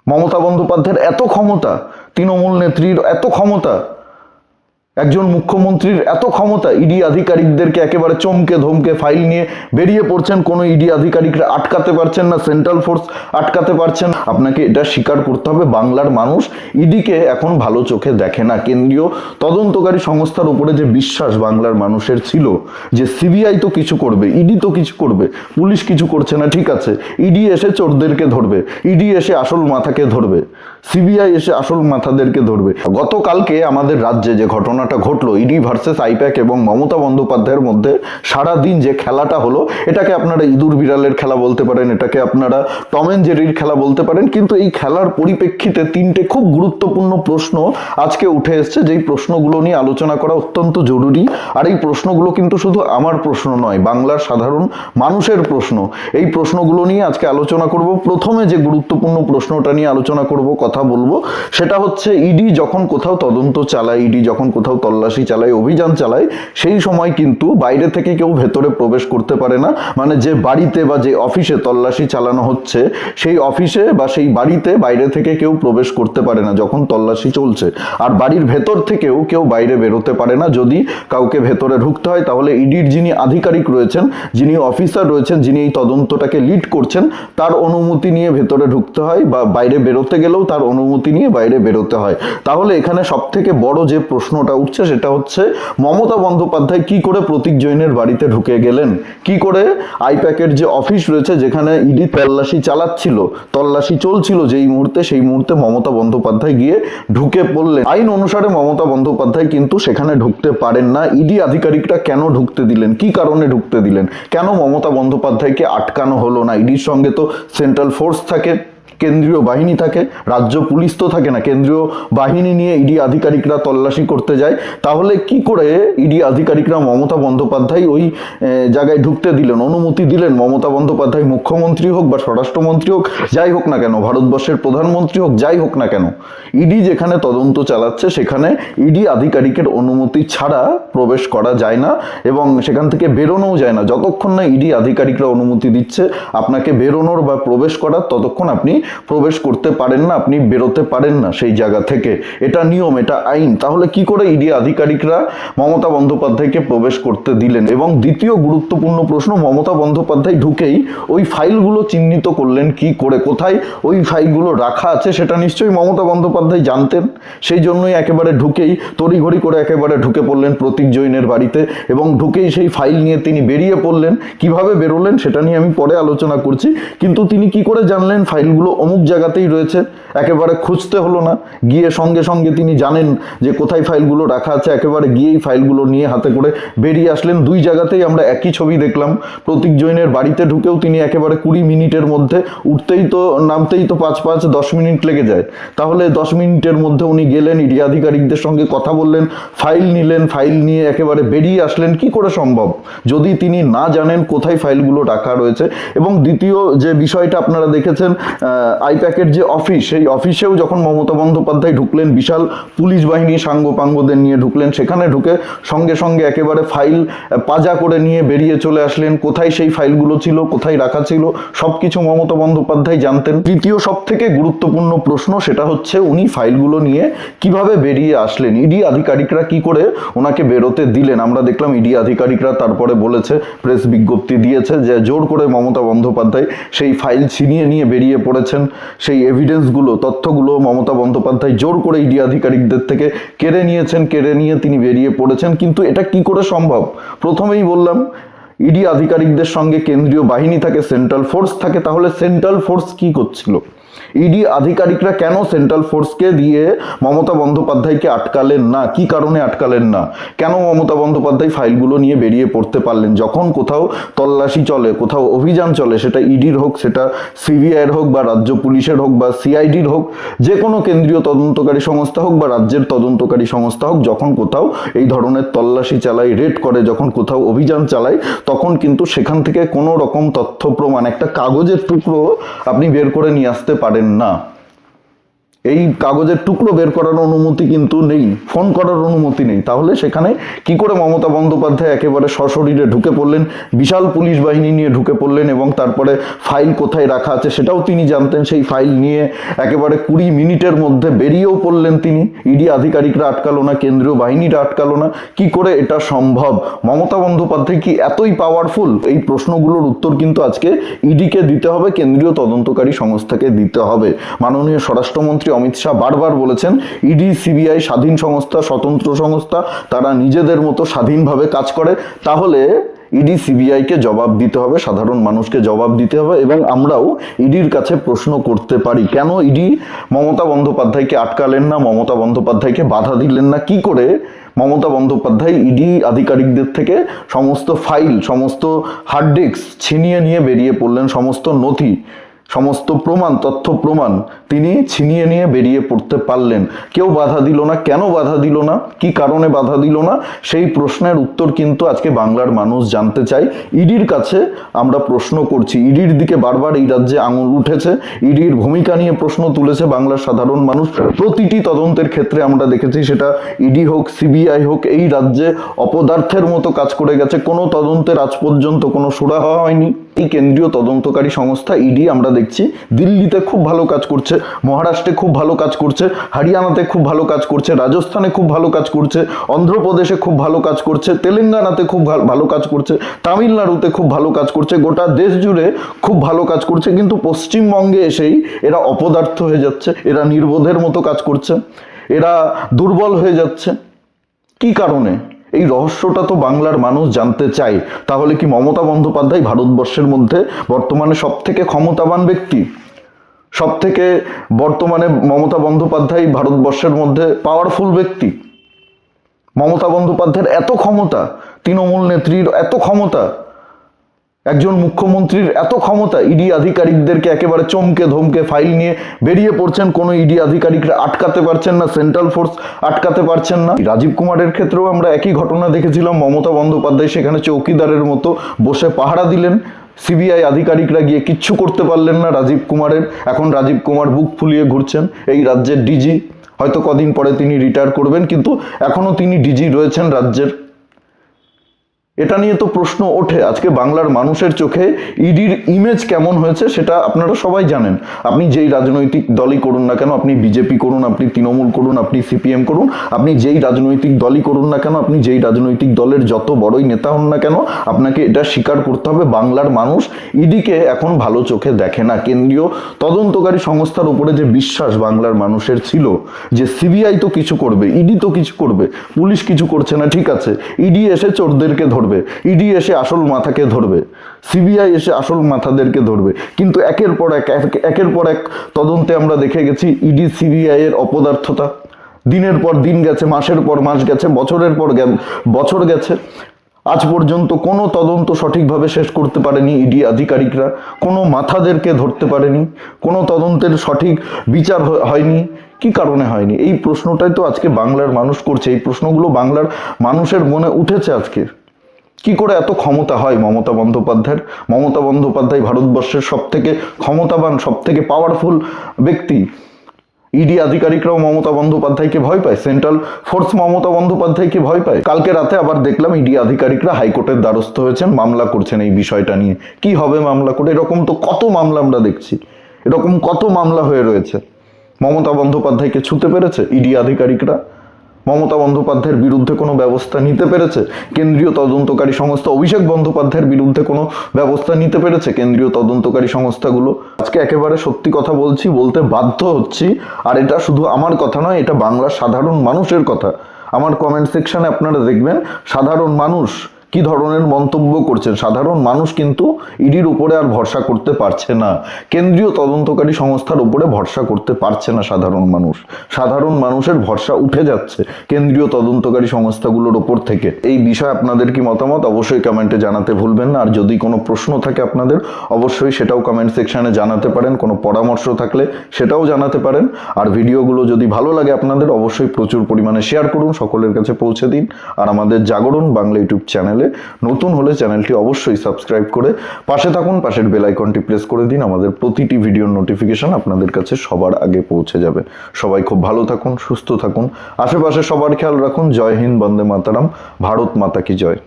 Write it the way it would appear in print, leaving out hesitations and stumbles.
মমতা বন্দ্যোপাধ্যায়ের এত ক্ষমতা, তৃণমূল নেত্রীর এত ক্ষমতা, একজন মুখ্যমন্ত্রীর এত ক্ষমতা, ইডি আধিকারিকদেরকে একেবারে চমকে ধমকে ফাইল নিয়ে বেরিয়ে পড়ছেন, কোনো ইডি আধিকারিকরা আটকাতে পারছেন না, সেন্ট্রাল ফোর্স আটকাতে পারছেন। আপনাকে এটা স্বীকার করতে হবে, বাংলার মানুষ ইডিকে এখন ভালো চোখে দেখে না। কেন্দ্রীয় তদন্তকারী সংস্থার উপরে যে বিশ্বাস বাংলার মানুষের ছিল, যে সিবিআই তো কিছু করবে, ইডি তো কিছু করবে, পুলিশ কিছু করছে না, ঠিক আছে, ইডি এসে চোরদেরকে ধরবে, ইডি এসে আসল মাথাকে ধরবে, সিবিআই এসে আসল মাথাদেরকে ধরবে। গতকালকে আমাদের রাজ্যে যে ঘটনাটা ঘটলো, ইডি ভার্সেস আইপ্যাক এবং মমতা বন্দ্যোপাধ্যায়ের মধ্যে সারাদিন যে খেলাটা হলো, এটাকে আপনারা ইঁদুর বিড়ালের খেলা বলতে পারেন, এটাকে আপনারা টম এন্ড জেরির খেলা বলতে পারেন, কিন্তু এই খেলার পরিপ্রেক্ষিতে তিনটে খুব গুরুত্বপূর্ণ প্রশ্ন আজকে উঠে এসছে, যেই প্রশ্নগুলো নিয়ে আলোচনা করা অত্যন্ত জরুরি। আর এই প্রশ্নগুলো কিন্তু শুধু আমার প্রশ্ন নয়, বাংলার সাধারণ মানুষের প্রশ্ন। এই প্রশ্নগুলো নিয়ে আজকে আলোচনা করব। প্রথমে যে গুরুত্বপূর্ণ প্রশ্নটা নিয়ে আলোচনা করব, কথা বলবো, সেটা হচ্ছে ইডি যখন কোথাও তদন্ত চালায়, ইডি যখন কোথাও তল্লাশি চালায়, অভিযান চালায়, সেই সময় কিন্তু বাইরে থেকে কেউ ভেতরে প্রবেশ করতে পারে না। মানে যে বাড়িতে বা যে অফিসে তল্লাশি চালানো হচ্ছে, সেই অফিসে বা সেই বাড়িতে বাইরে থেকে কেউ প্রবেশ করতে পারে না যখন তল্লাশি চলছে। আর বাড়ির ভেতর থেকেও কেউ বাইরে বেরোতে পারে না। যদি কাউকে ভেতরে ঢুকতে হয়, তাহলে ইডির যিনি আধিকারিক রয়েছেন, যিনি অফিসার রয়েছেন, যিনি এই তদন্তটাকে লিড করছেন, তার অনুমতি নিয়ে ভেতরে ঢুকতে হয়, বা বাইরে বেরোতে গেলেও তার অনুমতি নিয়ে বাইরে বেরোতে হয়। তাহলে এখানে সব থেকে বড় যে প্রশ্নটা উঠছে, সেটা হচ্ছে মমতা বন্দ্যোপাধ্যায় কি করে প্রতীক জৈনের বাড়িতে ঢুকে গেলেন, কি করে আইপ্যাকের যে অফিস রয়েছে, যেখানে ইডি তল্লাশি চালাচ্ছিল, তল্লাশি চলছিল যেই মুহূর্তে, সেই মুহূর্তে মমতা বন্দ্যোপাধ্যায় গিয়ে ঢুকে পড়লেন। আইন অনুসারে মমতা বন্দ্যোপাধ্যায় কিন্তু সেখানে ঢুকতে পারেন না। ইডি আধিকারিকরা কেন ঢুকতে দিলেন, কি কারণে ঢুকতে দিলেন, কেন মমতা বন্দ্যোপাধ্যায়কে আটকানো হলো না? ইডির সঙ্গে তো সেন্ট্রাল ফোর্স থাকে, কেন্দ্রীয় বাহিনী থাকে, রাজ্য পুলিশ তো থাকে না। কেন্দ্রীয় বাহিনী নিয়ে ইডি আধিকারিকরা তল্লাশি করতে যায়, তাহলে কি করে ইডি আধিকারিকরা মমতা বন্দ্যোপাধ্যায় ওই জায়গায় ঢুকতে দিলেন, অনুমতি দিলেন? মমতা বন্দ্যোপাধ্যায় মুখ্যমন্ত্রী হোক বা স্বরাষ্ট্রমন্ত্রী হোক, যাই হোক না কেন, ভারতবর্ষের প্রধানমন্ত্রী হোক, যাই হোক না কেন, ইডি যেখানে তদন্ত চালাচ্ছে সেখানে ইডি আধিকারিকের অনুমতি ছাড়া প্রবেশ করা যায় না, এবং সেখান থেকে বেরোনোও যায় না। যতক্ষণ না ইডি আধিকারিকরা অনুমতি দিচ্ছে আপনাকে বেরোনোর বা প্রবেশ করার, ততক্ষণ আপনি প্রবেশ করতে পারেন না, আপনি বেরোতে পারেন না সেই জায়গা থেকে। এটা নিয়ম, এটা আইন। তাহলে কি করে ইডি আধিকারিকরা মমতা বন্দ্যোপাধ্যায়কে প্রবেশ করতে দিলেন? এবং দ্বিতীয় গুরুত্বপূর্ণ প্রশ্ন, মমতা বন্দ্যোপাধ্যায় ঢুকেই ওই ফাইলগুলো চিহ্নিত করলেন কি করে? কোথায় ওই ফাইলগুলো রাখা আছে সেটা নিশ্চয়ই মমতা বন্দ্যোপাধ্যায় জানতেন। সেই জন্যই একেবারে ঢুকেই তড়িঘড়ি করে একেবারে ঢুকে পড়লেন প্রতীক জৈনের বাড়িতে, এবং ঢুকেই সেই ফাইল নিয়ে তিনি বেরিয়ে পড়লেন। কিভাবে বেরোলেন সেটা নিয়ে আমি পরে আলোচনা করছি, কিন্তু তিনি কি করে জানলেন ফাইলগুলো অমুক জায়গাতেই রয়েছে? একেবারে খুঁজতে হলো না, গিয়ে সঙ্গে সঙ্গে তিনি জানেন যে কোথায় ফাইলগুলো রাখা আছে, একেবারে গিয়েই ফাইলগুলো নিয়ে হাতে করে বেরিয়ে আসলেন। দুই জায়গাতেই আমরা একই ছবি দেখলাম। প্রতীক জৈনের বাড়িতে ঢুকেও তিনি একেবারে 20 মিনিটের মধ্যে, উঠতেই তো নামতেই তো 5-10 মিনিট লেগে যায়, তাহলে 10 মিনিটের মধ্যে উনি গেলেন, ইডি আধিকারিকদের সঙ্গে কথা বললেন, ফাইল নিলেন, ফাইল নিয়ে একেবারে বেরিয়ে আসলেন। কি করে সম্ভব যদি তিনি না জানেন কোথায় ফাইলগুলো রাখা রয়েছে? এবং দ্বিতীয় যে বিষয়টা আপনারা দেখেছেন, আইপ্যাকের যে অফিস, সেই অফিসেও যখন মমতা বন্দ্যোপাধ্যায় ঢুকলেন, বিশাল পুলিশ বাহিনী সাঙ্গ পাঙ্গদের নিয়ে ঢুকলেন, সেখানে ঢুকে সঙ্গে সঙ্গে একেবারে ফাইল পাজা করে নিয়ে বেরিয়ে চলে আসলেন। কোথায় সেই ফাইলগুলো ছিল, কোথায় রাখা ছিল, সবকিছু মমতা বন্দ্যোপাধ্যায় জানতেন। তৃতীয় সব থেকে গুরুত্বপূর্ণ প্রশ্ন, সেটা হচ্ছে উনি ফাইলগুলো নিয়ে কিভাবে বেরিয়ে আসলেন, ইডি আধিকারিকরা কি করে ওনাকে বেরোতে দিলেন? আমরা দেখলাম ইডি আধিকারিকরা তারপরে বলেছে, প্রেস বিজ্ঞপ্তি দিয়েছে, যে জোর করে মমতা বন্দ্যোপাধ্যায় সেই ফাইল ছিনিয়ে নিয়ে বেরিয়ে পড়েছেন। সেই এভিডেন্সগুলো, তথ্যগুলো মমতা বন্দ্যোপাধ্যায় জোর করে ইডি আধিকারিকদের থেকে কেড়ে নিয়েছেন, কেড়ে নিয়ে তিনি বেরিয়ে পড়েছেন। কিন্তু এটা কি করে সম্ভব? প্রথমেই বললাম, ইডি আধিকারিকদের সঙ্গে কেন্দ্রীয় বাহিনী থাকে, সেন্ট্রাল ফোর্স থাকে। তাহলে সেন্ট্রাল ফোর্স কি করছিল? ইডি আধিকারিকরা কেন সেন্ট্রাল ফোর্সকে দিয়ে মমতা বন্দ্যোপাধ্যায়কে আটকালেন না? কি কারণে আটকালেন না? কেন মমতা বন্দ্যোপাধ্যায় ফাইলগুলো নিয়ে বেরিয়ে পড়তে পারলেন? যখন কোথাও তল্লাশি চলে, কোথাও অভিযান চলে, সেটা ইডির হোক, সেটা সিবিআইয়ের হোক, বা রাজ্য পুলিশের হোক, বা সিআইডির হোক, যে কোনো কেন্দ্রীয় তদন্তকারী সংস্থা হোক বা রাজ্যের তদন্তকারী সংস্থা হোক, যখন কোথাও এই ধরনের তল্লাশি চালায়, রেড করে, যখন কোথাও অভিযান চালায়, তখন কিন্তু সেখান থেকে কোনো রকম তথ্য প্রমাণ, একটা কাগজের টুকরো আপনি বের করে নিয়ে আসতে পারেন না। এই কাগজের টুকরো বের করার অনুমতি কিন্তু নেই, ফোন করার অনুমতি নেই। তাহলে সেখানে কি করে মমতা বন্দ্যোপাধ্যায় একেবারে সশরীরে ঢুকে পড়লেন, বিশাল পুলিশ বাহিনী নিয়ে ঢুকে পড়লেন, এবং তারপরে ফাইল কোথায় রাখা আছে সেটাও তিনি জানতেন। সেই ফাইল নিয়ে একেবারে 20 মিনিটের মধ্যে বেরিয়েও পড়লেন তিনি। ইডি আধিকারিকরা আটকালো না, কেন্দ্রীয় বাহিনীরা আটকালো না। কি করে এটা সম্ভব? মমতা বন্দ্যোপাধ্যায় কি এতই পাওয়ারফুল? এই প্রশ্নগুলোর উত্তর কিন্তু আজকে ইডিকে দিতে হবে, কেন্দ্রীয় তদন্তকারী সংস্থাকে দিতে হবে। মাননীয় স্বরাষ্ট্রমন্ত্রী অমিত শাহ বারবার বলেছেন ইডি সিবিআই স্বাধীন সংস্থা, স্বতন্ত্র সংস্থা, তারা নিজেদের মতো স্বাধীনভাবে কাজ করে। তাহলে ইডি সিবিআইকে জবাব দিতে হবে, সাধারণ মানুষকে জবাব দিতে হবে, এবং আমরাও ইডির কাছে প্রশ্ন করতে পারি কেন ইডি মমতা বন্দ্যোপাধ্যায়কে আটকালেন না, মমতা বন্দ্যোপাধ্যায়কে বাধা দিলেন না। কি করে মমতা বন্দ্যোপাধ্যায় ইডি আধিকারিকদের থেকে সমস্ত ফাইল, সমস্ত হার্ড ডিস্ক ছিনিয়ে নিয়ে বেরিয়ে পড়লেন, সমস্ত নথি, সমস্ত প্রমাণ, তথ্য প্রমাণ তিনি ছিনিয়ে নিয়ে বেরিয়ে পড়তে পারলেন। কেউ বাধা দিল না। কেন বাধা দিল না? কি কারণে বাধা দিল না? সেই প্রশ্নের উত্তর কিন্তু আজকে বাংলার মানুষ জানতে চায়। ইডির কাছে আমরা প্রশ্ন করছি। ইডির দিকে বারবার এই রাজ্যে আঙুল উঠেছে, ইডির ভূমিকা নিয়ে প্রশ্ন তুলেছে বাংলার সাধারণ মানুষ। প্রতিটি তদন্তের ক্ষেত্রে আমরা দেখেছি, সেটা ইডি হোক, সিবিআই হোক, এই রাজ্যে অপদার্থের মতো কাজ করে গেছে। কোনো তদন্তের আজ পর্যন্ত কোনো সুরাহা হয়নি। এই কেন্দ্রীয় তদন্তকারী সংস্থা ইডি আমরা দেখছি দিল্লিতে খুব ভালো কাজ করছে, মহারাষ্ট্রে খুব ভালো কাজ করছে, হরিয়ানাতে খুব ভালো কাজ করছে, রাজস্থানে খুব ভালো কাজ করছে, অন্ধ্রপ্রদেশে খুব ভালো কাজ করছে, তেলেঙ্গানাতে খুব ভালো কাজ করছে, তামিলনাড়ুতে খুব ভালো কাজ করছে, গোটা দেশ জুড়ে খুব ভালো কাজ করছে। কিন্তু পশ্চিমবঙ্গে এসেই এরা অপদার্থ হয়ে যাচ্ছে, এরা নির্বোধের মতো কাজ করছে, এরা দুর্বল হয়ে যাচ্ছে। কি কারণে? এই রহস্যটা তো বাংলার মানুষ জানতে চায়। তাহলে কি মমতা বন্দ্যোপাধ্যায় ভারতবর্ষের মধ্যে বর্তমানে সব থেকে ক্ষমতাবান ব্যক্তি? সব থেকে বর্তমানে মমতা বন্দ্যোপাধ্যায় ভারতবর্ষের মধ্যে পাওয়ারফুল ব্যক্তি? মমতা বন্দ্যোপাধ্যায়ের এত ক্ষমতা, তৃণমূল নেত্রীর এত ক্ষমতা, একজন মুখ্যমন্ত্রীর এত ক্ষমতা, ইডি আধিকারিকদেরকে একেবারে চমকে ধমকে ফাইল নিয়ে বেরিয়ে পড়ছেন, কোনো ইডি আধিকারিকরা আটকাতে পারছেন না, সেন্ট্রাল ফোর্স আটকাতে পারছেন না। রাজীব কুমারের ক্ষেত্রেও আমরা একই ঘটনা দেখেছিলাম। মমতা বন্দ্যোপাধ্যায় সেখানে চৌকিদারের মতো বসে পাহারা দিলেন, সিবিআই আধিকারিকরা গিয়ে কিচ্ছু করতে পারলেন না রাজীব কুমারের। এখন রাজীব কুমার বুক ফুলিয়ে ঘুরছেন, এই রাজ্যের ডিজি। হয়তো কদিন পরে তিনি রিটায়ার করবেন, কিন্তু এখনো তিনি ডিজি রয়েছেন রাজ্যের। এটা নিয়ে তো প্রশ্ন ওঠে। আজকে বাংলার মানুষের চোখে ইডির ইমেজ কেমন হয়েছে সেটা আপনারা সবাই জানেন। আপনি যেই রাজনৈতিক দলই করুন না কেন, আপনি বিজেপি করুন, আপনি তৃণমূল করুন, আপনি সিপিএম করুন, আপনি যেই রাজনৈতিক দলই করুন না কেন, আপনি যেই রাজনৈতিক দলের যত বড়ই নেতা হন না কেন, আপনাকে এটা স্বীকার করতে হবে, বাংলার মানুষ ইডিকে এখন ভালো চোখে দেখে না। কেন্দ্রীয় তদন্তকারী সংস্থার উপরে যে বিশ্বাস বাংলার মানুষের ছিল, যে সিবিআই তো কিছু করবে, ইডি তো কিছু করবে, পুলিশ কিছু করছে না, ঠিক আছে, ইডি এসে চোরদেরকে ধরবে, ইডি এসে আসল মাথাকে ধরবে, সিবিআই এসে আসল মাথাদেরকে ধরবে। কিন্তু একের পর এক তদন্তে আমরা দেখে গেছি ইডি সিবিআই এর অপদার্থতা। দিনের পর দিন গেছে, মাসের পর মাস গেছে, বছরের পর বছর গেছে, আজ পর্যন্ত কোনো তদন্ত সঠিকভাবে শেষ করতে পারেনি ইডি আধিকারিকরা, কোনো মাথাদেরকে ধরতে পারেনি, কোনো তদন্তের সঠিক বিচার হয়নি। কি কারণে হয়নি? এই প্রশ্নটাই তো আজকে বাংলার মানুষ করছে। এই প্রশ্নগুলো বাংলার মানুষের মনে উঠেছে আজকে। কি করে এত ক্ষমতা হয় মমতা বন্দ্যোপাধ্যায়ের? মমতা বন্দ্যোপাধ্যায় ভারতবর্ষের সব থেকে ক্ষমতাবান, সব থেকে পাওয়ারফুল ব্যক্তি। ইডি আধিকারিকরাও মমতা বন্দ্যোপাধ্যায়কে ভয় পায়, সেন্ট্রাল ফোর্স মমতা বন্দ্যোপাধ্যায়কে ভয় পায়। কালকে রাতে আবার দেখলাম ইডি আধিকারিকরা হাইকোর্টের দ্বারস্থ হয়েছেন, মামলা করছেন এই বিষয়টা নিয়ে। কি হবে মামলা করে? এরকম তো কত মামলা আমরা দেখছি, এরকম কত মামলা হয়ে রয়েছে। মমতা বন্দ্যোপাধ্যায়কে ছুঁতে পেরেছে ইডি আধিকারিকরা? মমতা বন্দ্যোপাধ্যায়ের বিরুদ্ধে কোনো ব্যবস্থা নিতে পেরেছে কেন্দ্রীয় তদন্তকারী সংস্থা? অভিষেক বন্দ্যোপাধ্যায়ের বিরুদ্ধে কোনো ব্যবস্থা নিতে পেরেছে কেন্দ্রীয় তদন্তকারী সংস্থাগুলো? আজকে একেবারে সত্যি কথা বলছি, বলতে বাধ্য হচ্ছি। আর এটা শুধু আমার কথা নয়, এটা বাংলার সাধারণ মানুষের কথা। আমার কমেন্ট সেকশনে আপনারা দেখবেন সাধারণ মানুষ কি ধরনের মন্তব্য করছেন। সাধারণ মানুষ কিন্তু ইডির উপরে আর ভরসা করতে পারছে না, কেন্দ্রীয় তদন্তকারী সংস্থার উপরে ভরসা করতে পারছে না সাধারণ মানুষ। সাধারণ মানুষের ভরসা উঠে যাচ্ছে কেন্দ্রীয় তদন্তকারী সংস্থাগুলোর ওপর থেকে। এই বিষয়ে আপনাদের কি মতামত অবশ্যই কমেন্টে জানাতে ভুলবেন না। আর যদি কোনো প্রশ্ন থাকে আপনাদের, অবশ্যই সেটাও কমেন্ট সেকশনে জানাতে পারেন। কোনো পরামর্শ থাকলে সেটাও জানাতে পারেন। আর ভিডিওগুলো যদি ভালো লাগে আপনাদের, অবশ্যই প্রচুর পরিমাণে শেয়ার করুন, সকলের কাছে পৌঁছে দিন। আর আমাদের জাগরণ বাংলা ইউটিউব চ্যানেল চ্যানেলে। নতুন হলে চ্যানেলটি অবশ্যই সাবস্ক্রাইব করে পাশে থাকুন, পাশের বেল আইকনটি প্রেস করে দিন, আমাদের প্রতিটি ভিডিওর নোটিফিকেশন আপনাদের কাছে সবার আগে পৌঁছে যাবে। সবাই খুব ভালো থাকুন, সুস্থ থাকুন, আশেপাশে সবার খেয়াল রাখুন। জয় হিন্দ, বন্দে মাতারাম, ভারত মাতা কি জয়।